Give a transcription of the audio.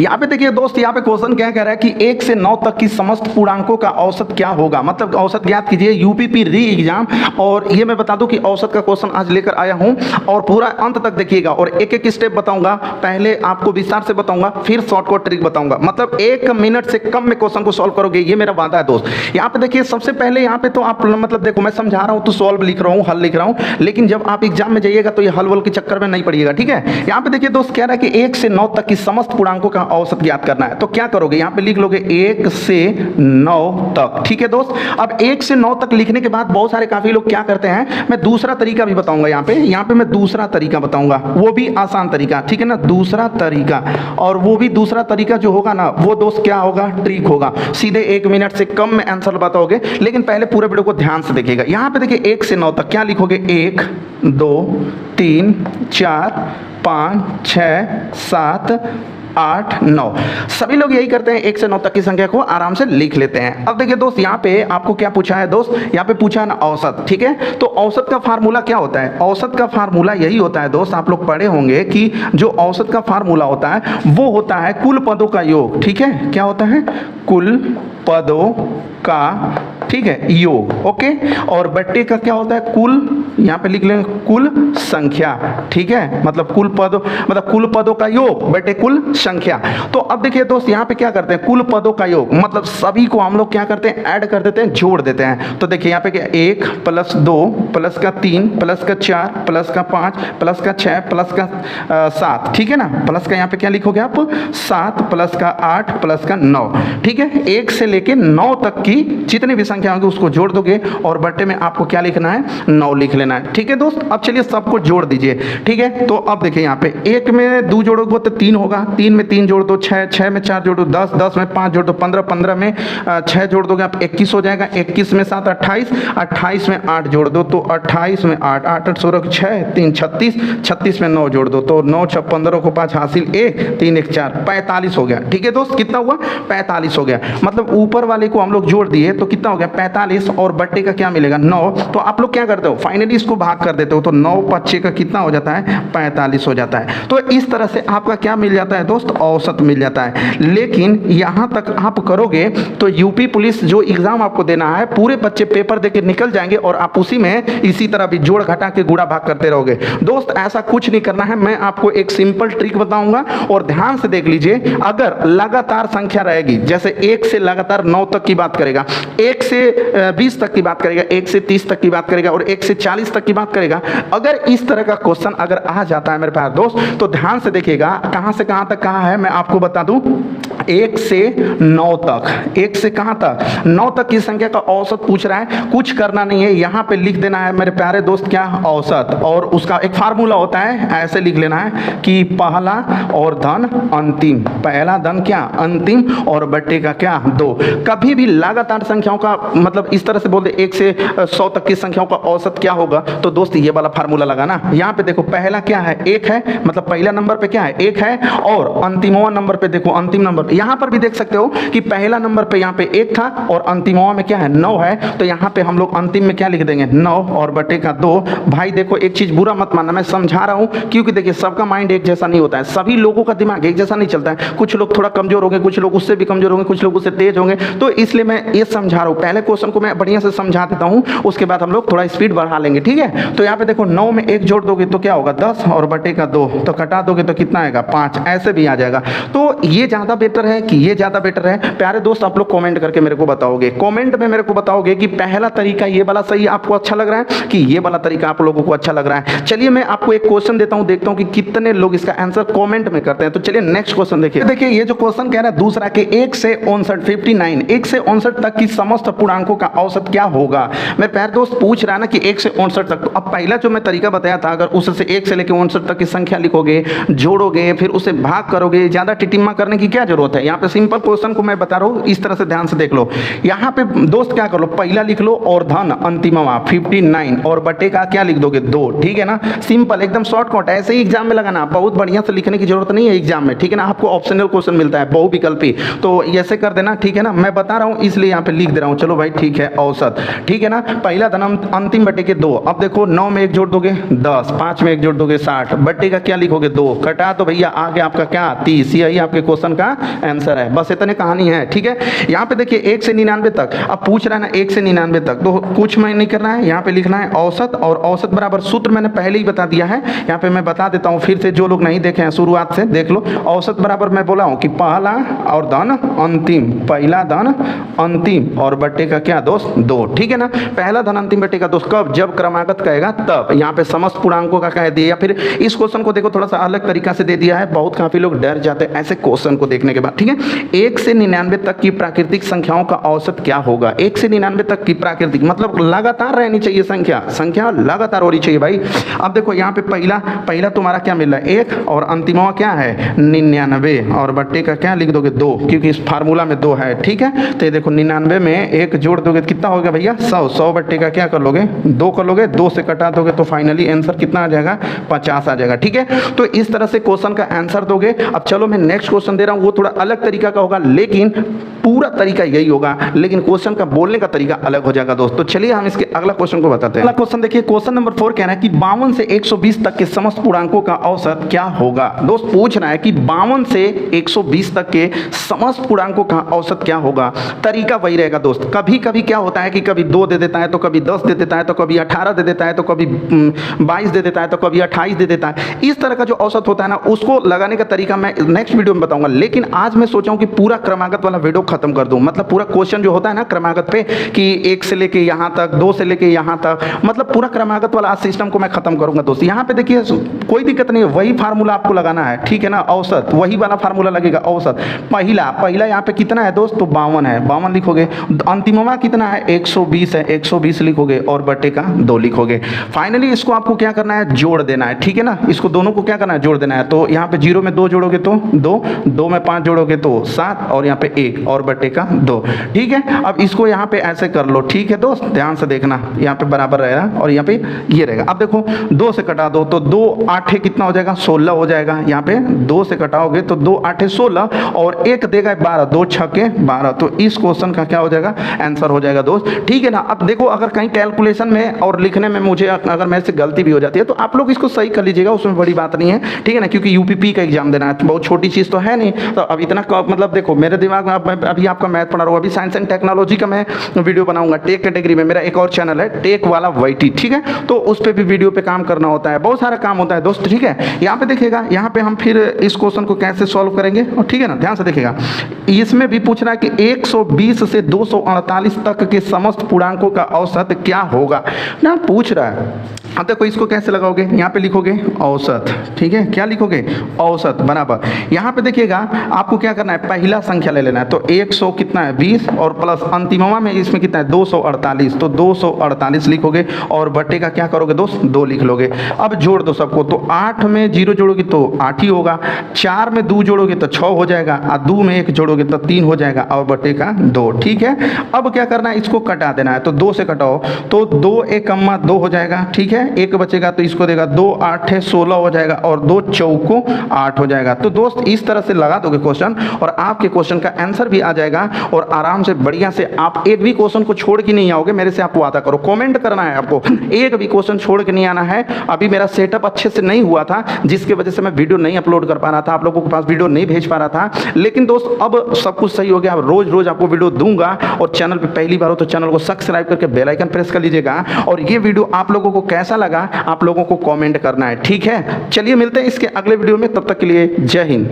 यहाँ पे देखिए दोस्त, यहाँ पे क्वेश्चन क्या कह रहा है कि 1 से 9 तक की समस्त पूर्णांकों का औसत क्या होगा, मतलब औसत ज्ञात कीजिए यूपीपी री एग्जाम। और ये मैं बता दूं कि औसत का क्वेश्चन आज लेकर आया हूं और पूरा अंत तक देखिएगा और एक एक स्टेप बताऊंगा। पहले आपको विस्तार से बताऊंगा, फिर शॉर्टकट ट्रिक बताऊंगा, मतलब 1 मिनट से कम में क्वेश्चन को सॉल्व करोगे, ये मेरा वादा है दोस्त। यहाँ पे देखिए सबसे पहले यहाँ पे तो आप मतलब देखो मैं समझा रहा हूँ तो सॉल्व लिख रहा हूँ, हल लिख रहा हूँ, लेकिन जब आप एग्जाम में जाइएगा तो ये हल वल के चक्कर में नहीं पड़िएगा, ठीक है। यहाँ पे देखिए दोस्त कह रहा है कि 1 से 9 तक की समस्त पूर्णांकों का औसत ज्ञात करना है। तो क्या करोगे, यहाँ पे लिख लोगे 1 से 9 तक, ठीक है दोस्त। अब 1 से 9 तक लिखने के बाद बहुत सारे काफी लोग क्या करते हैं, मैं दूसरा तरीका भी बताऊंगा यहाँ पे मैं दूसरा तरीका बताऊंगा, वो भी आसान तरीका, ठीक है ना, दूसरा तरीका। और वो भी दूसरा तरीका जो होगा ना वो दोस्त क्या होगा, ट्रिक होगा, सीधे 1 मिनट से कम में आंसर बताओगे। लेकिन पहले पूरे वीडियो को ध्यान से देखिएगा। यहाँ पे देखिए 1 से 9 तक क्या लिखोगे, 1 2 3 4 5 6 7 8 9। सभी लोग यही करते हैं, 1 से 9 तक की संख्या को आराम से लिख लेते हैं। अब देखिए दोस्त यहाँ पे आपको क्या पूछा है दोस्त, यहाँ पे पूछा है ना औसत, ठीक है। तो औसत का फार्मूला क्या होता है, औसत का फार्मूला यही होता है दोस्त, आप लोग पढ़े होंगे कि जो औसत का फार्मूला होता है वो होता है कुल पदों का योग, ठीक है। क्या होता है, कुल पदों का, ठीक है, योग, ओके। और बट्टे का क्या होता है, कुल, यहाँ पे लिख लेंगे कुल संख्या, ठीक है, मतलब कुल पदों, मतलब कुल पदों का योग बटे कुल संख्या। तो अब देखिए दोस्त यहाँ पे क्या करते हैं, कुल पदों का योग मतलब सभी को हम लोग क्या करते हैं, ऐड कर देते हैं, जोड़ देते हैं। तो देखिए यहाँ पे क्या, 1 + 2 + 3 + 4 + 5 + 6 + 7, ठीक है ना। प्लस का यहाँ पे क्या लिखोगे आप, 7 + 8 + 9, ठीक है। 1 से लेके 9 तक की जितनी भी संख्या होगी उसको जोड़ दोगे और बट्टे में आपको क्या लिखना है, 9 लिख लेना है, ठीक है दोस्त। अब चलिए सबको जोड़ दीजिए, ठीक है। तो अब देखिए यहाँ पे 1 में 2 जोड़ोगे तो 3 होगा, 3 में 3 जोड़ दो 6, 6 में 4 जोड़ दो 10, 10 में 5 जोड़ दो 15, 15 में 6 जोड़ दोगे आप 21 हो जाएगा, 21 में 7 28, 28 में 8 जोड़ दो तो 28 में 8, 8 8 16 6 3 36, 36 में 9 जोड़ दो तो 9 6 15 को 5 हासिल 1 3 1 4, 45 हो गया, ठीक है दोस्त। कितना हुआ, 45 हो गया, मतलब ऊपर वाले को हम लोग जोड़ दिए तो कितना हो गया 45 और बट्टे का क्या मिलेगा 9। तो आप लोग क्या करते हो, फाइनली इसको भाग कर देते हो तो 9 × 5 का कितना हो जाता है, 45 हो जाता है। तो इस तरह से आपका क्या मिल जाता है दोस्त, औसत मिल जाता है। लेकिन यहाँ तक आप करोगे तो यूपी पुलिस जो एग्जाम आपको देना है, पूरे बच्चे पेपर देके निकल जाएंगे और आप उसी में इसी तरह भी जोड़ घटा के गुणा भाग करते रहोगे दोस्त। ऐसा कुछ नहीं करना है, मैं आपको एक सिंपल ट्रिक बताऊंगा और ध्यान से देख लीजिए। अगर लगातार संख्या रहेगी, जैसे 1 से लगातार 9 तक की बात करेगा, 1 से 20 तक की बात करेगा, 1 से 30 तक की बात करेगा और 1 से 40 तक की बात करेगा, अगर इस तरह का क्वेश्चन अगर आ जाता है मेरे पास दोस्त, तो ध्यान से देखिएगा कहां से कहां तक कहा है मैं आपको बता दूं। 1 से 9 तक, 1 से कहां तक, 9 तक की संख्या का औसत पूछ रहा है। कुछ करना नहीं है, यहां पे लिख देना है मेरे प्यारे दोस्त क्या, औसत। और उसका एक फार्मूला होता है, ऐसे लिख लेना है कि पहला और धन अंतिम, पहला धन क्या, अंतिम, और बट्टे का क्या, 2। कभी भी लगातार संख्याओं का मतलब इस तरह से बोल दे 1 से 100 तक की संख्याओं का औसत क्या होगा, तो दोस्त ये वाला फार्मूला लगाना। यहाँ पे देखो पहला क्या है, 1 है, मतलब पहला नंबर पे क्या है, 1 है, और अंतिमवा नंबर पे देखो, अंतिम नंबर यहाँ पर भी देख सकते हो कि पहला नंबर पे यहाँ पे 1 था और अंतिमवा में क्या है 9 है, तो यहाँ पे हम लोग अंतिम में क्या लिख देंगे 9 और बटे का 2। भाई देखो एक चीज बुरा मत मानना, मैं समझा रहा हूँ क्योंकि देखिए सबका माइंड एक जैसा नहीं होता है, सभी लोगों का दिमाग एक जैसा नहीं चलता है, कुछ लोग थोड़ा कमजोर होंगे, कुछ लोग उससे भी कमजोर होंगे, कुछ लोग उससे तेज होंगे, तो इसलिए मैं ये समझा रहा हूँ। पहले क्वेश्चन को मैं बढ़िया से समझा देता हूँ, उसके बाद हम लोग थोड़ा स्पीड बढ़ा लेंगे, ठीक है। तो यहाँ पे देखो 9 में 1 जोड़ दोगे तो क्या होगा 10 और बटे का 2, तो कटा दोगे तो कितना आएगा 5, ऐसे भी आ जाएगा। तो ये ज्यादा बेटर है कि ये ज्यादा बेटर है, प्यारे दोस्त आप लोग कमेंट करके मेरे को बताओगे, कमेंट में मेरे को बताओगे कि पहला तरीका ये वाला सही आपको अच्छा लग रहा है कि ये वाला तरीका आप लोगों को अच्छा लग रहा है। चलिए मैं आपको एक क्वेश्चन देता हूँ, देखता हूँ कि कितने लोग इसका आंसर कमेंट में करते हैं। तो चलिए नेक्स्ट क्वेश्चन देखिए। देखिए ये जो क्वेश्चन कह रहा है दूसरा कि 1 से 59 59 1 से 59 तक की समस्त पूर्णांकों का औसत क्या होगा। मेरे प्यारे दोस्त पूछ रहा है ना कि 1 से 59 तक, तो अब पहला जो मैं तरीका बताया था, अगर उससे 1 से लेकर 59 तक की संख्या लिखोगे, जोड़ोगे, फिर उसे भाग करोगे, ज्यादा टिटिम्मा करने की क्या जरूरत औसत है। यहाँ पे सिंपल क्वेश्चन को मैं बता रहा हूँ, इस तरह से ध्यान से देख लो। यहाँ पे दोस्त क्या कर लो, पहला लिख लो और धन अंतिमवा 59 और बटे का क्या लिख दोगे 2, ठीक है ना। सिंपल एकदम शॉर्टकट, ऐसे ही एग्जाम में लगाना, बहुत बढ़िया से लिखने की जरूरत नहीं है एग्जाम में, ठीक है ना। आपको ऑप्शनल क्वेश्चन मिलता है बहुविकल्पी, तो ऐसे कर देना, ठीक है ना। मैं बता रहा हूँ इसलिए यहाँ पे लिख दे रहा हूँ। चलो भाई ठीक है, औसत, ठीक है ना। पहला धन अंतिम बटे के 2। अब देखो 9 में 1 जोड़ दोगे 10, 5 में 1 जोड़ दोगे 60, बटे का क्या लिखोगे 2, कटा तो भैया आगे आपका क्या 30। यही आपके क्वेश्चन का आंसर है, बस इतने कहानी है, ठीक है। यहाँ पे देखिए 1 से 99 तक, अब पूछ रहा है ना 1 से 99 तक, तो कुछ मैं नहीं करना है, यहाँ पे लिखना है औसत, और औसत बराबर सूत्र मैंने पहले ही बता दिया है, यहाँ पे मैं बता देता हूँ फिर से, जो लोग नहीं देखे हैं शुरुआत से देख लो। औसत बराबर मैं बोला हूँ कि पहला और धन अंतिम, पहला धन अंतिम और बटे का क्या दोस्त 2, ठीक है ना। पहला धन अंतिम बटे का दोस्त कब, जब क्रमागत कहेगा तब। यहाँ पे समस्त पूर्णांकों का कह दिया, या फिर इस क्वेश्चन को देखो थोड़ा सा अलग तरीका से दे दिया है, बहुत काफी लोग डर जाते हैं ऐसे क्वेश्चन को देखने के बाद, ठीक है। 1 से 99 तक की प्राकृतिक संख्याओं का औसत क्या होगा। 1 से 99 तक की प्राकृतिक मतलब लगातार रहनी चाहिए संख्या लगातार होनी चाहिए भाई। अब देखो यहाँ पे पहला तुम्हारा क्या मिल रहा है 1, और अंतिमवा क्या है 99, और बट्टे का क्या लिख दोगे 2, क्योंकि इस फार्मूला में 2 है, ठीक है। तो ये देखो 99 में 1 जोड़ दोगे कितना होगा भैया 100 बट्टे का क्या कर लोगे 2 कर लोगे, 2 से कटा दोगे तो फाइनली आंसर कितना आ जाएगा 50 आ जाएगा, ठीक है। तो इस तरह से क्वेश्चन का आंसर दोगे। अब चलो मैं नेक्स्ट क्वेश्चन दे रहा हूँ, वो थोड़ा अलग तरीका का होगा, लेकिन पूरा तरीका यही होगा, लेकिन क्वेश्चन का बोलने का तरीका अलग हो जाएगा दोस्तों। चलिए हम इसके अगला क्वेश्चन को बताते हैं। अगला क्वेश्चन देखिए, क्वेश्चन नंबर 4 कह रहा है कि 52 से 120 तक के समस्त पूर्णांकों का औसत क्या होगा। दोस्त पूछ रहा है कि 52 से 120 तक के समस्त पूर्णांकों का औसत क्या होगा। तरीका वही रहेगा दोस्त। कभी कभी क्या होता है कि कभी 2 दे देता है, तो कभी 10 दे देता है, तो कभी 18 दे देता है, तो कभी 22 दे देता है, तो कभी 28 दे देता है। इस तरह का जो औसत होता है ना, उसको लगाने का तरीका मैं नेक्स्ट वीडियो में बताऊंगा। लेकिन आज मैं सोचा हूं कि पूरा क्रमागत वाला वीडियो खत्म कर दूं, मतलब पूरा क्वेश्चन जो होता है ना क्रमागत पे कि 1 से लेके यहाँ तक, 2 से लेके यहाँ तक, मतलब पूरा क्रमागत वाला सिस्टम को मैं खत्म करूंगा दोस्त। यहाँ पे देखिए कोई दिक्कत नहीं है, वही फार्मूला आपको लगाना है, ठीक है ना। औसत वही वाला फार्मूला लगेगा औसत। पहला यहाँ पे कितना है दोस्त, तो 52 है, 52 लिखोगे। अंतिमवा कितना है 120 है, 120 लिखोगे और बटे का 2 लिखोगे। फाइनली इसको आपको क्या करना है, जोड़ देना है, ठीक है ना। इसको दोनों को क्या करना है, जोड़ देना है। तो यहाँ पे 0 में 2 जोड़ोगे तो 2, 2 में 5 जोड़ोगे तो 7, और यहाँ पे 1 और बटे का 2, ठीक है। अब इसको यहाँ पे ऐसे कर लो, ठीक है दोस्त, ध्यान से देखना, यहाँ पे बराबर रहेगा और यहाँ पे ये रहेगा। अब देखो 2 से कटा दो तो 2 8 कितना हो जाएगा 16 हो जाएगा। यहाँ पे 2 से कटाओगे तो 2 8 16 और 1 देगा 12, 2 6 के 12। तो इस क्वेश्चन का क्या हो जाएगा, आंसर हो जाएगा दोस्त, ठीक है ना। अब देखो अगर कहीं कैलकुलेशन में और लिखने में मुझे अगर मेरे से गलती भी हो जाती है तो आप लोग इसको सही कर लीजिएगा, उसमें बड़ी बात नहीं है, ठीक है ना। क्योंकि यूपीपी का एग्जाम देना है, बहुत छोटी चीज़ तो है नहीं। तो अब इतना मतलब देखो मेरे दिमाग में अभी आपका मैथ पढ़ा रहा हूँ, अभी साइंस एंड टेक्नोलॉजी का मैं वीडियो बनाऊंगा टेक कैटेगरी में। मेरा एक और चैनल है टेक वाला वाईटी, ठीक है। तो उस पर भी वीडियो पे काम करना होता है, बहुत सारा काम होता है दोस्त, ठीक है। यहाँ पे देखिएगा, यहाँ पे हम फिर इस क्वेश्चन को कैसे सॉल्व करेंगे, और ठीक है ना, ध्यान से देखिएगा। इसमें भी पूछ रहा है कि 120 से 248 तक के समस्त पूर्णांकों का औसत क्या होगा ना, पूछ रहा है। अब देखो इसको कैसे लगाओगे, यहाँ पे लिखोगे औसत, ठीक है। क्या लिखोगे, औसत बराबर। यहाँ पे देखिएगा आपको क्या करना है, पहला संख्या ले लेना है। तो 100 कितना है 20 और प्लस अंतिमवा में इसमें कितना है 248, तो 248 लिखोगे और बटे का क्या करोगे दोस्त 2 लिख लोगे। अब जोड़ दो सबको, तो 8 में 0 जोड़ोगे तो 8 ही होगा, 4 में 2 जोड़ोगे तो 6 हो जाएगा, और 2 में 1 जोड़ोगे तो 3 हो जाएगा, और बटे का 2, ठीक है। अब क्या करना है, इसको कटा देना है। तो 2 से कटाओ तो 2 1 2 हो जाएगा, ठीक है। 1 बचेगा तो इसको देगा 2 8 16 हो जाएगा, और 2 चौको 8 हो जाएगा। तो दोस्त इस तरह से लगा दोगे क्वेश्चन और आपके क्वेश्चन का आंसर भी आ जाएगा, और आराम से बढ़िया से आप एक भी क्वेश्चन को छोड़ के नहीं आओगे। मेरे से आपको वादा करो, कमेंट करना है आपको, एक भी क्वेश्चन छोड़ के नहीं आना है। अभी मेरा सेटअप अच्छे से नहीं हुआ था, जिसकी वजह से मैं वीडियो नहीं अपलोड कर पा रहा था, आप लोगों के पास वीडियो नहीं भेज पा रहा था। लेकिन दोस्त अब सब कुछ सही हो गया, अब रोज रोज आपको वीडियो दूंगा। और चैनल पे पहली बार हो तो चैनल को सब्सक्राइब करके बेल आइकन प्रेस कर लीजिएगा। और ये वीडियो आप लोगों को कैसा लगा आप लोगों को कमेंट करना है, ठीक है। चलिए मिलते हैं इसके अगले वीडियो में, तब तक के लिए जय हिंद।